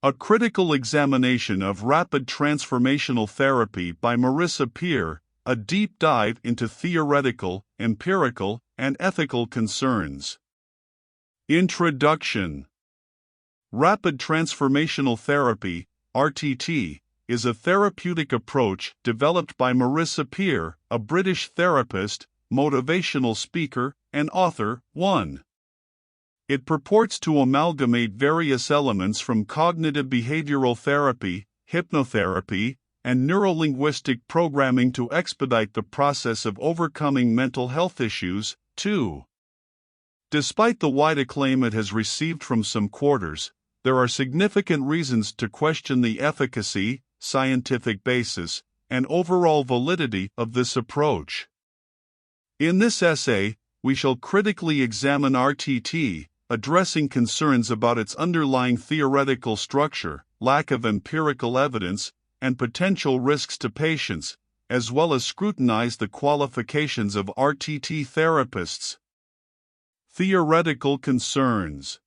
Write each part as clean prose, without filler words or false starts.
A critical examination of rapid transformational therapy by Marissa Peer, a deep dive into theoretical, empirical, and ethical concerns. Introduction. Rapid transformational therapy, RTT, is a therapeutic approach developed by Marissa Peer, a British therapist, motivational speaker, and author. 1. It purports to amalgamate various elements from cognitive behavioral therapy, hypnotherapy, and neuro-linguistic programming to expedite the process of overcoming mental health issues. 2. Despite the wide acclaim it has received from some quarters, there are significant reasons to question the efficacy, scientific basis, and overall validity of this approach. In this essay, we shall critically examine RTT, addressing concerns about its underlying theoretical structure, lack of empirical evidence, and potential risks to patients, as well as scrutinize the qualifications of RTT therapists. Theoretical concerns.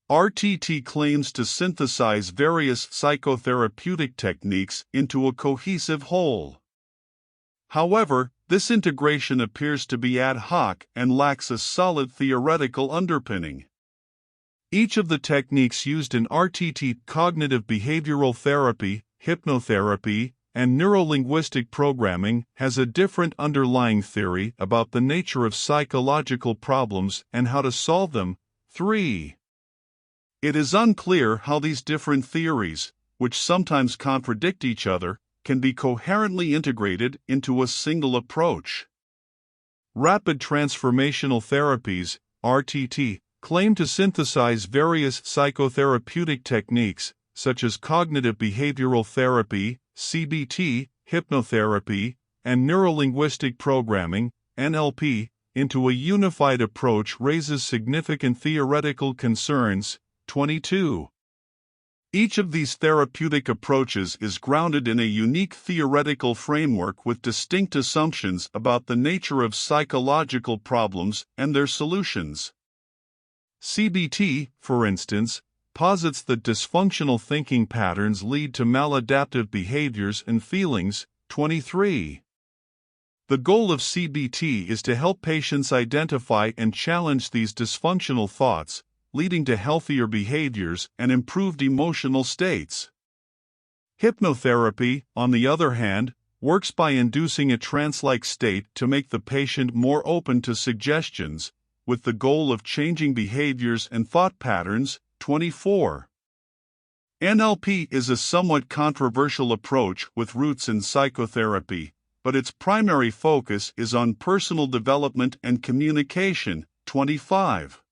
RTT claims to synthesize various psychotherapeutic techniques into a cohesive whole. However, this integration appears to be ad hoc and lacks a solid theoretical underpinning. Each of the techniques used in RTT, cognitive behavioral therapy, hypnotherapy, and neuro-linguistic programming, has a different underlying theory about the nature of psychological problems and how to solve them. 3. It is unclear how these different theories, which sometimes contradict each other, can be coherently integrated into a single approach. Rapid transformational therapies, RTT, claim to synthesize various psychotherapeutic techniques, such as cognitive behavioral therapy, CBT, hypnotherapy, and neuro-linguistic programming, NLP, into a unified approach raises significant theoretical concerns. 22. Each of these therapeutic approaches is grounded in a unique theoretical framework with distinct assumptions about the nature of psychological problems and their solutions. CBT, for instance, posits that dysfunctional thinking patterns lead to maladaptive behaviors and feelings. 23. The goal of CBT is to help patients identify and challenge these dysfunctional thoughts, leading to healthier behaviors and improved emotional states. Hypnotherapy, on the other hand, works by inducing a trance-like state to make the patient more open to suggestions, with the goal of changing behaviors and thought patterns. 24. NLP is a somewhat controversial approach with roots in psychotherapy, but its primary focus is on personal development and communication. 25.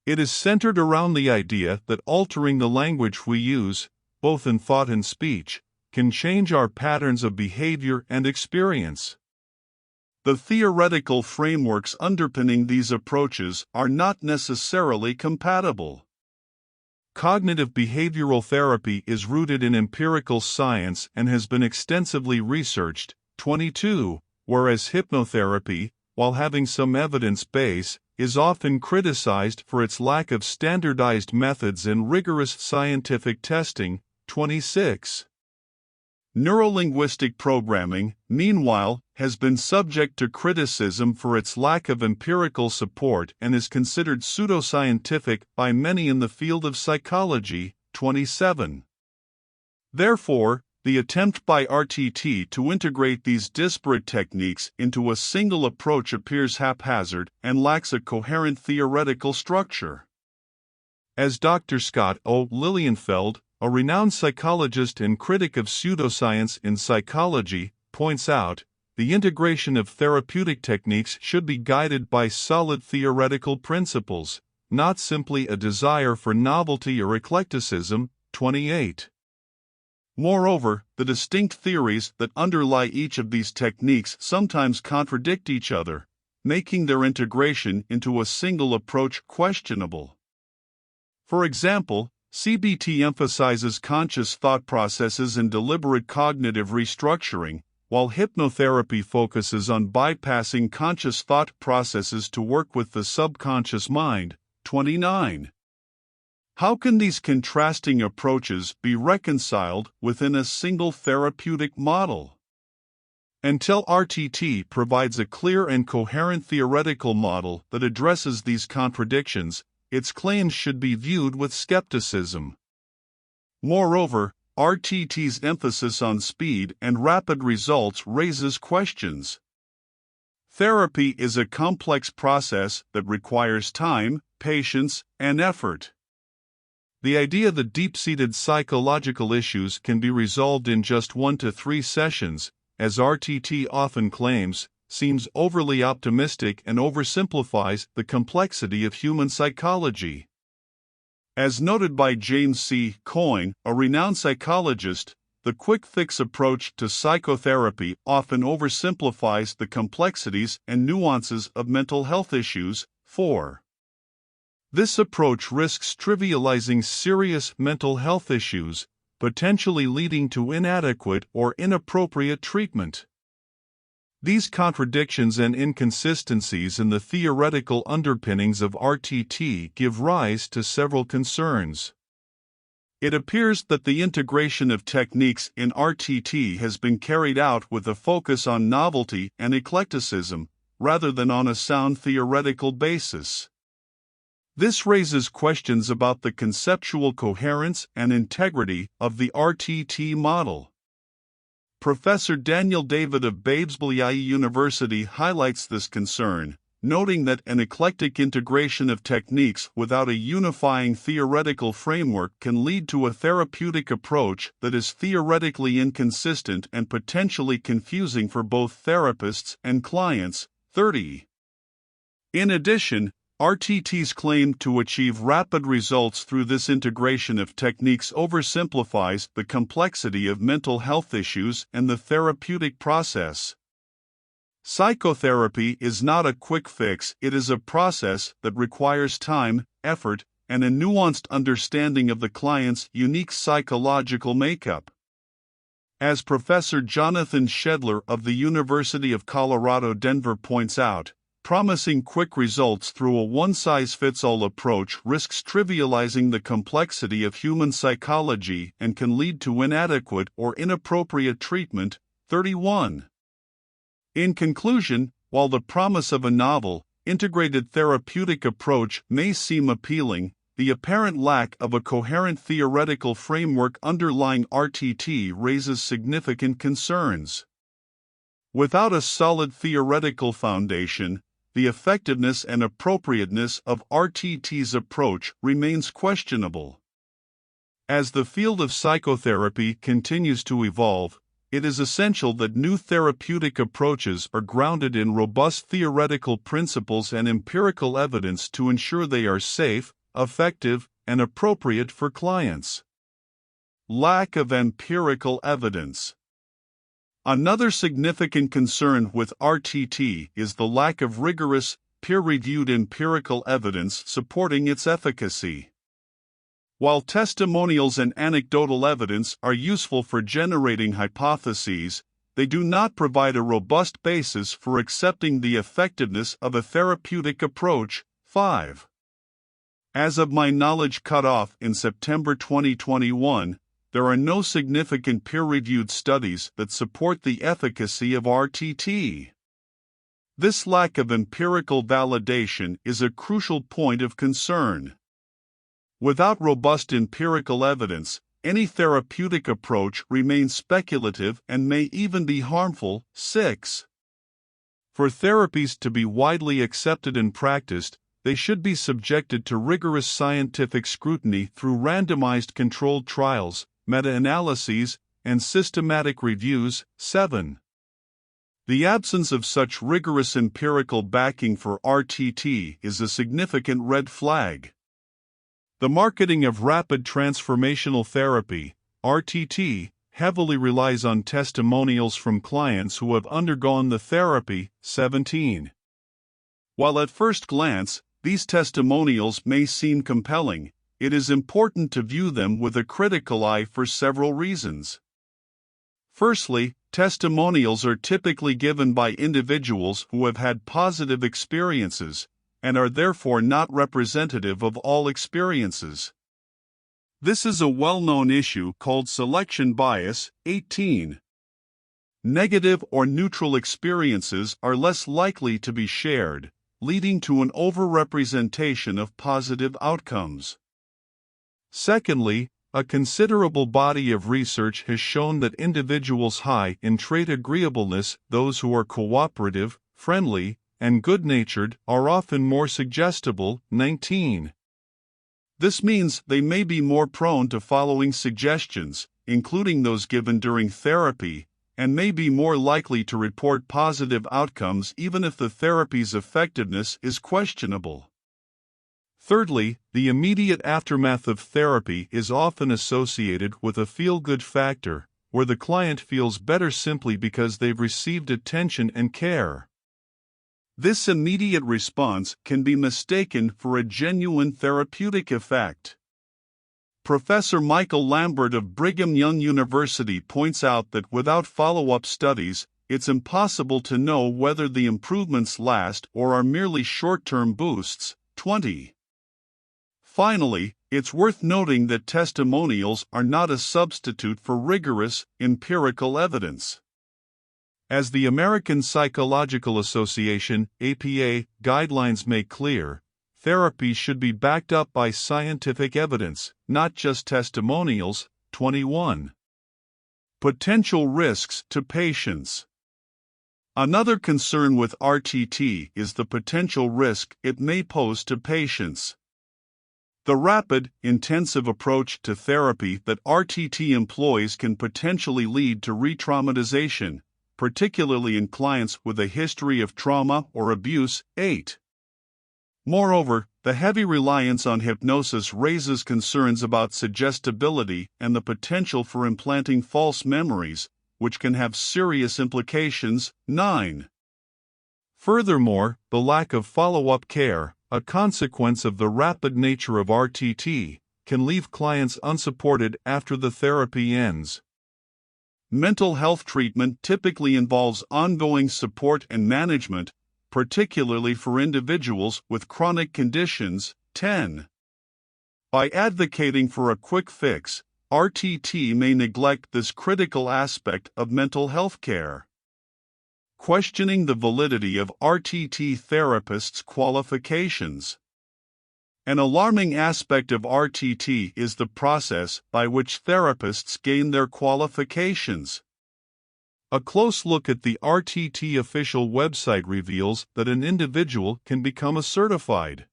It is centered around the idea that altering the language we use, both in thought and speech, can change our patterns of behavior and experience. The theoretical frameworks underpinning these approaches are not necessarily compatible. Cognitive behavioral therapy is rooted in empirical science and has been extensively researched. 22. Whereas hypnotherapy, while having some evidence base, is often criticized for its lack of standardized methods and rigorous scientific testing. 26. Neuro-linguistic programming, meanwhile, has been subject to criticism for its lack of empirical support and is considered pseudoscientific by many in the field of psychology. 27. Therefore, the attempt by RTT to integrate these disparate techniques into a single approach appears haphazard and lacks a coherent theoretical structure. As Dr. Scott O. Lilienfeld, a renowned psychologist and critic of pseudoscience in psychology, points out, the integration of therapeutic techniques should be guided by solid theoretical principles, not simply a desire for novelty or eclecticism. 28. Moreover, the distinct theories that underlie each of these techniques sometimes contradict each other, making their integration into a single approach questionable. For example, CBT emphasizes conscious thought processes and deliberate cognitive restructuring, while hypnotherapy focuses on bypassing conscious thought processes to work with the subconscious mind. 29. How can these contrasting approaches be reconciled within a single therapeutic model? Until RTT provides a clear and coherent theoretical model that addresses these contradictions, its claims should be viewed with skepticism. Moreover, RTT's emphasis on speed and rapid results raises questions. Therapy is a complex process that requires time, patience, and effort. The idea that deep-seated psychological issues can be resolved in just 1 to 3 sessions, as RTT often claims, seems overly optimistic and oversimplifies the complexity of human psychology. As noted by James C. Coyne, a renowned psychologist, the quick-fix approach to psychotherapy often oversimplifies the complexities and nuances of mental health issues. 4. This approach risks trivializing serious mental health issues, potentially leading to inadequate or inappropriate treatment. These contradictions and inconsistencies in the theoretical underpinnings of RTT give rise to several concerns. It appears that the integration of techniques in RTT has been carried out with a focus on novelty and eclecticism, rather than on a sound theoretical basis. This raises questions about the conceptual coherence and integrity of the RTT model. Professor Daniel David of Babesbillai University highlights this concern, noting that an eclectic integration of techniques without a unifying theoretical framework can lead to a therapeutic approach that is theoretically inconsistent and potentially confusing for both therapists and clients. 30. In addition, RTT's claim to achieve rapid results through this integration of techniques oversimplifies the complexity of mental health issues and the therapeutic process. Psychotherapy is not a quick fix, it is a process that requires time, effort, and a nuanced understanding of the client's unique psychological makeup. As Professor Jonathan Shedler of the University of Colorado Denver points out, promising quick results through a one-size-fits-all approach risks trivializing the complexity of human psychology and can lead to inadequate or inappropriate treatment. 31. In conclusion, while the promise of a novel, integrated therapeutic approach may seem appealing, the apparent lack of a coherent theoretical framework underlying RTT raises significant concerns. Without a solid theoretical foundation, the effectiveness and appropriateness of RTT's approach remains questionable. As the field of psychotherapy continues to evolve, it is essential that new therapeutic approaches are grounded in robust theoretical principles and empirical evidence to ensure they are safe, effective, and appropriate for clients. Lack of empirical evidence. Another significant concern with RTT is the lack of rigorous, peer-reviewed empirical evidence supporting its efficacy. While testimonials and anecdotal evidence are useful for generating hypotheses, they do not provide a robust basis for accepting the effectiveness of a therapeutic approach. 5. As of my knowledge cutoff in September 2021, there are no significant peer-reviewed studies that support the efficacy of RTT. This lack of empirical validation is a crucial point of concern. Without robust empirical evidence, any therapeutic approach remains speculative and may even be harmful. 6. For therapies to be widely accepted and practiced, they should be subjected to rigorous scientific scrutiny through randomized controlled trials, meta-analyses, and systematic reviews. 7. The absence of such rigorous empirical backing for RTT is a significant red flag. The marketing of rapid transformational therapy, RTT, heavily relies on testimonials from clients who have undergone the therapy. 17. While at first glance, these testimonials may seem compelling, it is important to view them with a critical eye for several reasons. Firstly, testimonials are typically given by individuals who have had positive experiences, and are therefore not representative of all experiences. This is a well-known issue called selection bias. 18. Negative or neutral experiences are less likely to be shared, leading to an overrepresentation of positive outcomes. Secondly, a considerable body of research has shown that individuals high in trait agreeableness, those who are cooperative, friendly, and good-natured, are often more suggestible. 19. This means they may be more prone to following suggestions, including those given during therapy, and may be more likely to report positive outcomes even if the therapy's effectiveness is questionable. Thirdly, the immediate aftermath of therapy is often associated with a feel-good factor, where the client feels better simply because they've received attention and care. This immediate response can be mistaken for a genuine therapeutic effect. Professor Michael Lambert of Brigham Young University points out that without follow-up studies, it's impossible to know whether the improvements last or are merely short-term boosts. 20. Finally, it's worth noting that testimonials are not a substitute for rigorous, empirical evidence. As the American Psychological Association (APA) guidelines make clear, therapy should be backed up by scientific evidence, not just testimonials. 21. Potential risks to patients. Another concern with RTT is the potential risk it may pose to patients. The rapid, intensive approach to therapy that RTT employs can potentially lead to re-traumatization, particularly in clients with a history of trauma or abuse. 8. Moreover, the heavy reliance on hypnosis raises concerns about suggestibility and the potential for implanting false memories, which can have serious implications. 9. Furthermore, the lack of follow-up care, a consequence of the rapid nature of RTT, can leave clients unsupported after the therapy ends. Mental health treatment typically involves ongoing support and management, particularly for individuals with chronic conditions. 10. By advocating for a quick fix, RTT may neglect this critical aspect of mental health care. Questioning the validity of RTT therapists' qualifications. An alarming aspect of RTT is the process by which therapists gain their qualifications. A close look at the RTT official website reveals that an individual can become a certified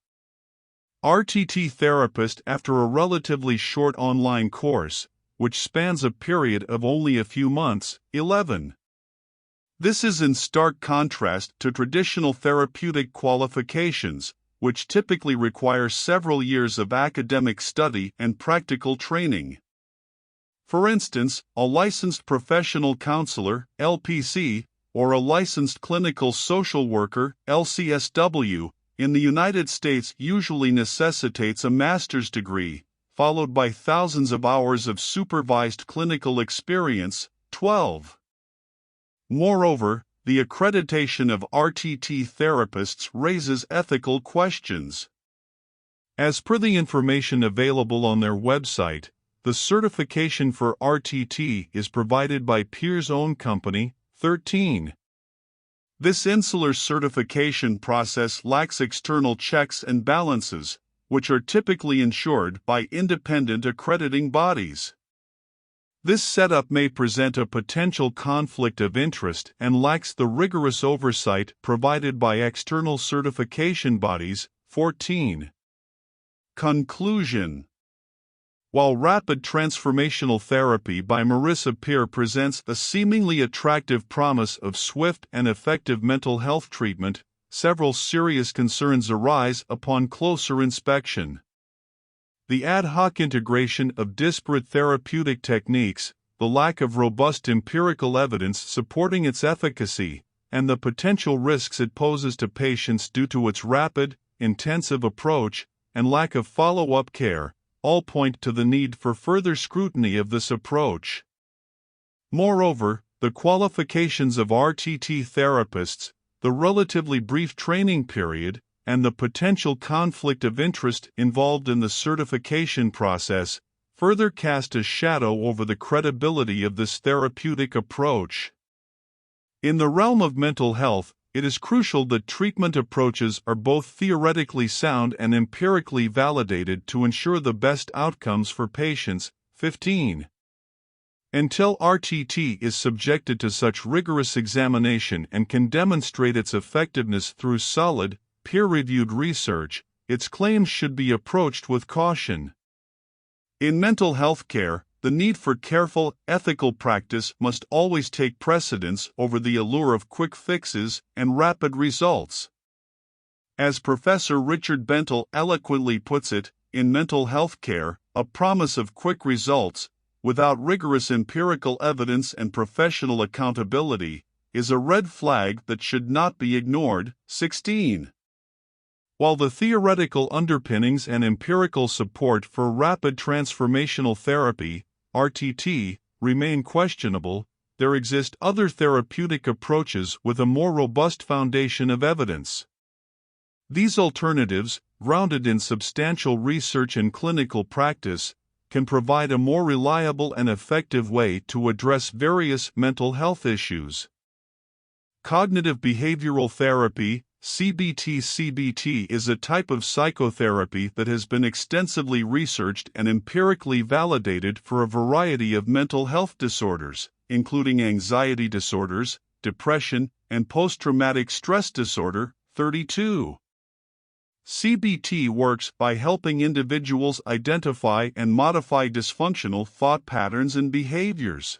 RTT therapist after a relatively short online course, which spans a period of only a few months. 11. This is in stark contrast to traditional therapeutic qualifications, which typically require several years of academic study and practical training. For instance, a licensed professional counselor (LPC) or a licensed clinical social worker (LCSW) in the United States usually necessitates a master's degree, followed by thousands of hours of supervised clinical experience. 12. Moreover, the accreditation of RTT therapists raises ethical questions. As per the information available on their website, the certification for RTT is provided by Peer's own company. 13. This insular certification process lacks external checks and balances, which are typically ensured by independent accrediting bodies. This setup may present a potential conflict of interest and lacks the rigorous oversight provided by external certification bodies. 14. Conclusion. While rapid transformational therapy by Marissa Peer presents a seemingly attractive promise of swift and effective mental health treatment, several serious concerns arise upon closer inspection. The ad hoc integration of disparate therapeutic techniques, the lack of robust empirical evidence supporting its efficacy, and the potential risks it poses to patients due to its rapid, intensive approach and lack of follow-up care, all point to the need for further scrutiny of this approach. Moreover, the qualifications of RTT therapists, the relatively brief training period, and the potential conflict of interest involved in the certification process further cast a shadow over the credibility of this therapeutic approach. In the realm of mental health, it is crucial that treatment approaches are both theoretically sound and empirically validated to ensure the best outcomes for patients. 15. Until RTT is subjected to such rigorous examination and can demonstrate its effectiveness through solid, peer-reviewed research, its claims should be approached with caution. In mental health care, the need for careful, ethical practice must always take precedence over the allure of quick fixes and rapid results. As Professor Richard Bentel eloquently puts it, in mental health care, a promise of quick results, without rigorous empirical evidence and professional accountability, is a red flag that should not be ignored. 16. While the theoretical underpinnings and empirical support for rapid transformational therapy, RTT, remain questionable, there exist other therapeutic approaches with a more robust foundation of evidence. These alternatives, grounded in substantial research and clinical practice, can provide a more reliable and effective way to address various mental health issues. Cognitive behavioral therapy, CBT is a type of psychotherapy that has been extensively researched and empirically validated for a variety of mental health disorders, including anxiety disorders, depression, and post-traumatic stress disorder. 32. CBT works by helping individuals identify and modify dysfunctional thought patterns and behaviors.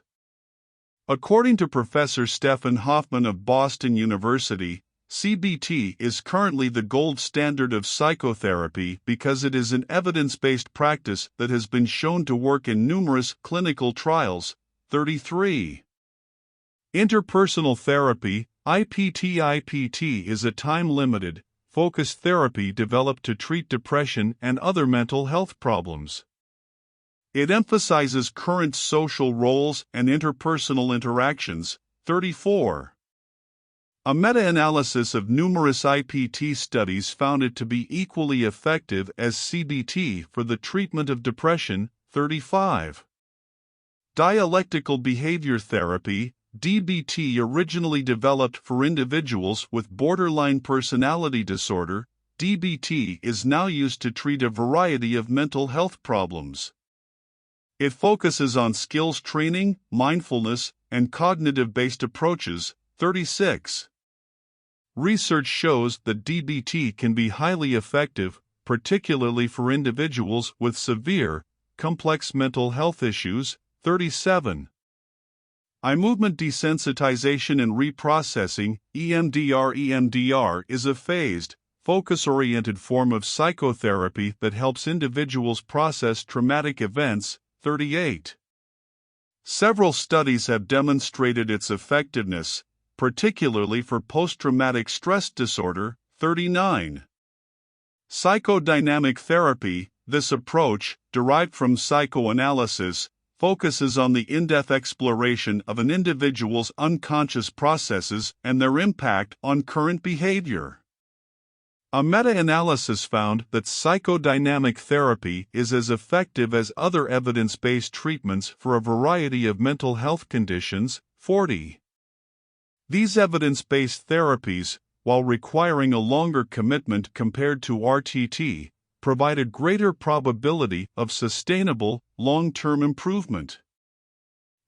According to Professor Stephen Hoffman of Boston University, CBT is currently the gold standard of psychotherapy because it is an evidence-based practice that has been shown to work in numerous clinical trials. 33. Interpersonal therapy, IPT is a time-limited, focused therapy developed to treat depression and other mental health problems. It emphasizes current social roles and interpersonal interactions. 34. A meta-analysis of numerous IPT studies found it to be equally effective as CBT for the treatment of depression. 35. Dialectical behavior therapy, DBT, originally developed for individuals with borderline personality disorder, DBT is now used to treat a variety of mental health problems. It focuses on skills training, mindfulness, and cognitive-based approaches. 36. Research shows that DBT can be highly effective, particularly for individuals with severe, complex mental health issues. 37. Eye movement desensitization and reprocessing, EMDR is a phased, focus-oriented form of psychotherapy that helps individuals process traumatic events. 38. Several studies have demonstrated its effectiveness, particularly for post-traumatic stress disorder. 39. Psychodynamic therapy, this approach, derived from psychoanalysis, focuses on the in-depth exploration of an individual's unconscious processes and their impact on current behavior. A meta-analysis found that psychodynamic therapy is as effective as other evidence-based treatments for a variety of mental health conditions. 40. These evidence-based therapies, while requiring a longer commitment compared to RTT, provide a greater probability of sustainable, long-term improvement.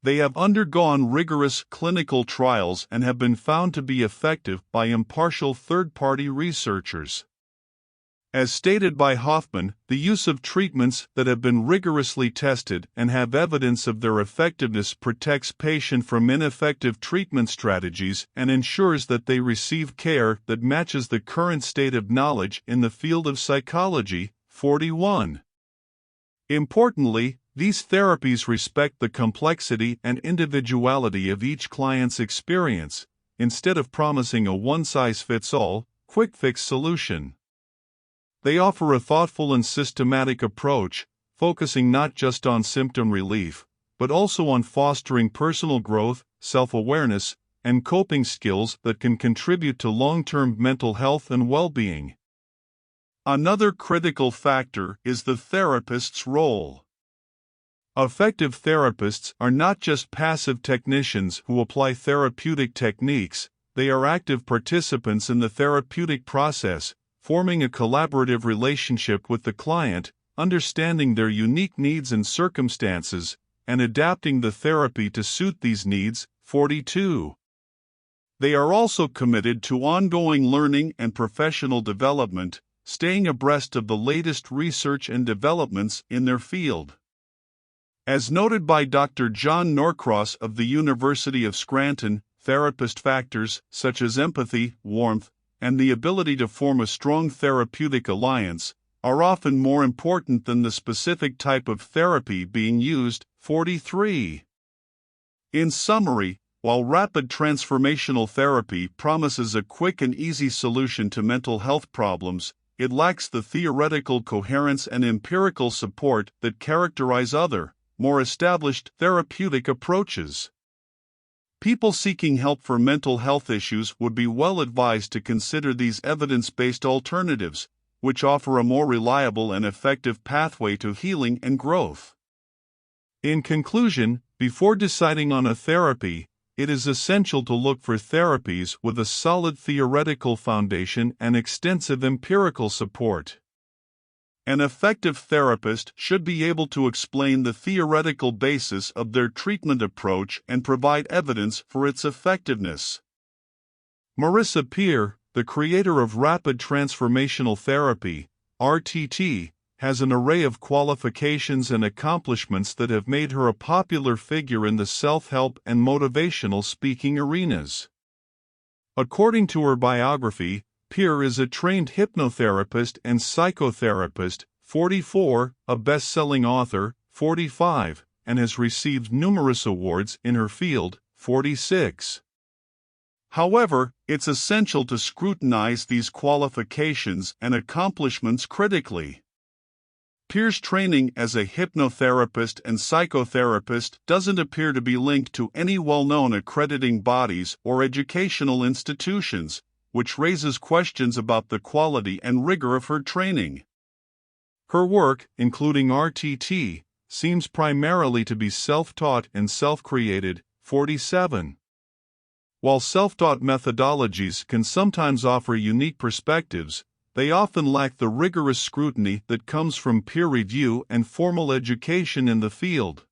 They have undergone rigorous clinical trials and have been found to be effective by impartial third-party researchers. As stated by Hoffman, the use of treatments that have been rigorously tested and have evidence of their effectiveness protects patients from ineffective treatment strategies and ensures that they receive care that matches the current state of knowledge in the field of psychology. 41. Importantly, these therapies respect the complexity and individuality of each client's experience, instead of promising a one-size-fits-all, quick-fix solution. They offer a thoughtful and systematic approach, focusing not just on symptom relief, but also on fostering personal growth, self-awareness, and coping skills that can contribute to long-term mental health and well-being. Another critical factor is the therapist's role. Effective therapists are not just passive technicians who apply therapeutic techniques, they are active participants in the therapeutic process, forming a collaborative relationship with the client, understanding their unique needs and circumstances, and adapting the therapy to suit these needs. 42. They are also committed to ongoing learning and professional development, staying abreast of the latest research and developments in their field. As noted by Dr. John Norcross of the University of Scranton, therapist factors such as empathy, warmth, and the ability to form a strong therapeutic alliance are often more important than the specific type of therapy being used. 43. In summary, while rapid transformational therapy promises a quick and easy solution to mental health problems, it lacks the theoretical coherence and empirical support that characterize other, more established therapeutic approaches. People seeking help for mental health issues would be well advised to consider these evidence-based alternatives, which offer a more reliable and effective pathway to healing and growth. In conclusion, before deciding on a therapy, it is essential to look for therapies with a solid theoretical foundation and extensive empirical support. An effective therapist should be able to explain the theoretical basis of their treatment approach and provide evidence for its effectiveness. Marissa Peer, the creator of Rapid Transformational Therapy, RTT, has an array of qualifications and accomplishments that have made her a popular figure in the self-help and motivational speaking arenas. According to her biography, Peer is a trained hypnotherapist and psychotherapist, 44, a best-selling author, 45, and has received numerous awards in her field, 46. However, it's essential to scrutinize these qualifications and accomplishments critically. Peer's training as a hypnotherapist and psychotherapist doesn't appear to be linked to any well-known accrediting bodies or educational institutions, which raises questions about the quality and rigor of her training. Her work, including RTT, seems primarily to be self-taught and self-created. 47. While self-taught methodologies can sometimes offer unique perspectives, they often lack the rigorous scrutiny that comes from peer review and formal education in the field.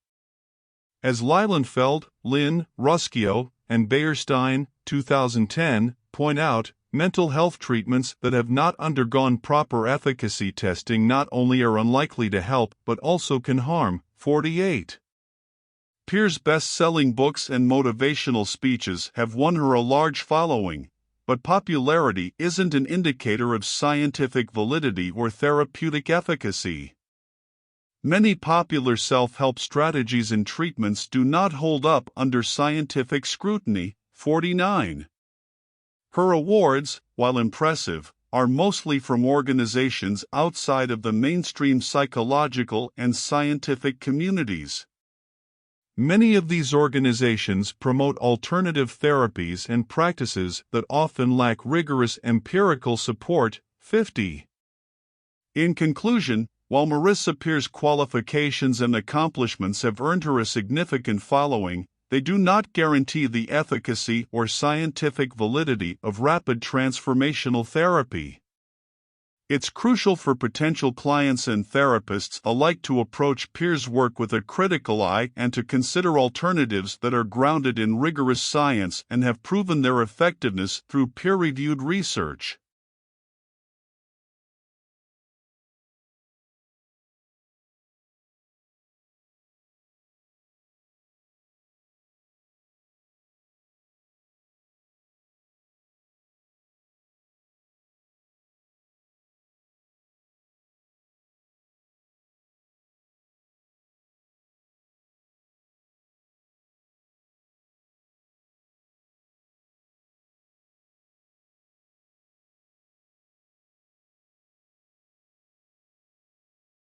As Lilienfeld, Lynn, Ruskio, and Bayerstein, 2010, point out, mental health treatments that have not undergone proper efficacy testing not only are unlikely to help but also can harm. 48. Peer's best-selling books and motivational speeches have won her a large following, but popularity isn't an indicator of scientific validity or therapeutic efficacy. Many popular self-help strategies and treatments do not hold up under scientific scrutiny. 49. Her awards, while impressive, are mostly from organizations outside of the mainstream psychological and scientific communities. Many of these organizations promote alternative therapies and practices that often lack rigorous empirical support. 50. In conclusion, while Marissa Peer's qualifications and accomplishments have earned her a significant following, they do not guarantee the efficacy or scientific validity of rapid transformational therapy. It's crucial for potential clients and therapists alike to approach Peer's work with a critical eye and to consider alternatives that are grounded in rigorous science and have proven their effectiveness through peer-reviewed research.